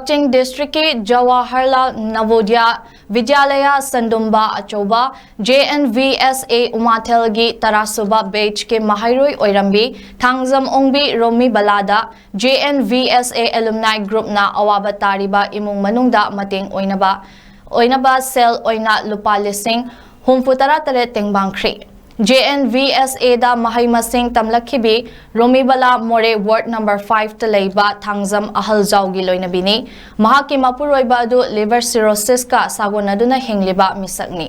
Kakching district के Jawaharlal Navodaya Vidyalaya संदुम्बा अचौबा JNVSA उमाथेल की तरासुबा batch के महाइरोई ओइरंबी थांगजम ओंबी रोमी बलादा JNVSA एलुमनाई ग्रुप ना अवाब तारिबा इमुंग मनुंगदा मतेंग ओइनबा सेल ओइना लुपा लिसिंग हुमफुतरा तरे तेंगबांख्री JNVSA दा mahai masing tamlakhibi Romibala More Ward number 5 Talaiba Thangzam 𝐒𝐈𝐍𝐀 loinabini mahaki mapuroiba adu liver cirrhosis ka sagonaduna hingliba misakni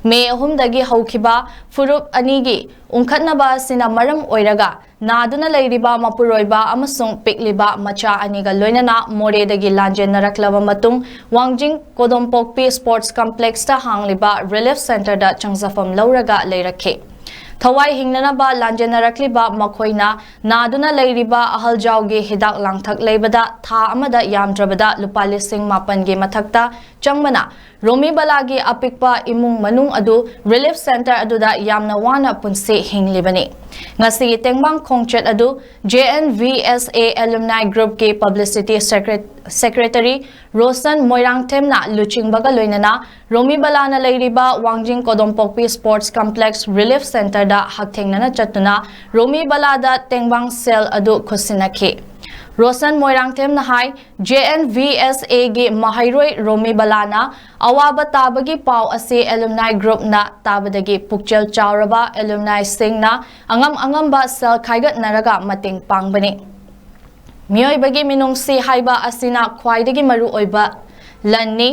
me ahumdagi haukiba furup anigi unkhatnaba sina maram oiraga naduna leiriba mapuroiba amasung pikliba macha aniga loinana moredagi lanjenaraklaba matung wangjing kodompokpi sports complex ta hangliba relief center da changzafam lauraga leirakhe Thawai hingnanaba lanjenaraklaba makhoina naduna leiriba 𝐒𝐈𝐍𝐀 hidak langthak leibada tha amada yamdrabada lupa lising mapan ge mathakta changmana Romibala gi apikpa imung manung adu relief center aduda yamna wana punsi hinglibani ngasi tengbang khongchet adu JNVSA alumni group ke publicity secretary Rosan Moirangthem na luchingbaga loinana Romibala na leiriba wangjing kodompokpi sports complex relief center da hakthengna chatuna Romibala da tengbang cell adu khusinakhe Rosan Moirangthem na hai JNVSA gi mahairoi Romibala na awaba tabagi pau ase alumni group na tabadagi pukchel chauraba alumni sing na angam ba sel khaigat naraga mating pangbani Miyoi bagi minung si haiba asina khwaidagi maru oiba lanni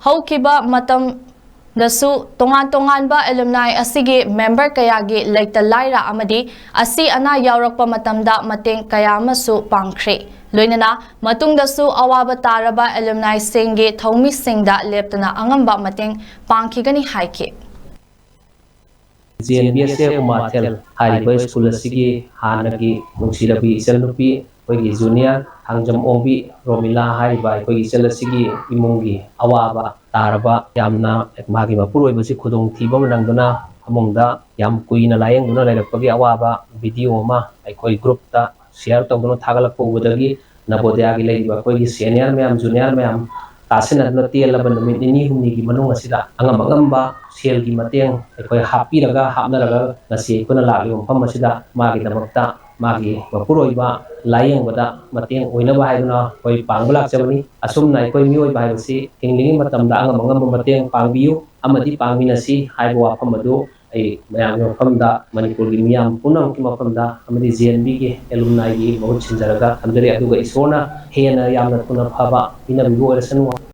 haukiba matam dasu tongan ba alumni asigi member kayagi laita laira amadi asi ana yaurakpa matamda mateng kaya masu pangkhre loinana matung dasu awaba taraba alumni singge thomi singda leptana angamba mateng pangkhigani haike JNVSA umathel hariba school asigi hanagi nungsirabi iselnupi koigi junior hangjam ongbi romila hariba koigi isel asigi imungi awaba taraba yamna magi mapuroi basi khudong thiba manangduna amongda yam kuina layengduna lairakpagi awaba video ma aikoi group ta share tawduna thagalakpa ubadagi navodaya gi leiba koigi senior mayam junior mayam tasinadna tielaba numit ni humni gi manung asida angamba sel gi mateng aikoi hapiraga hapnaraga ngasi kuna lagi mpham asida magi damakta magi mapuroiba layengwada mateng oinaba haiduna koi pangbulak chabani asumna koi mioi baibasi tinglingi matamda angam mateng pangbiu amadi pangminasi haibo wafamadu ai mayam wafamda manipur gi miyam punam ki mafamda amadi JNV gi alumni gi mahut chinjaraga andare aduga isona hena yamna kuna phaba ina bigo resanu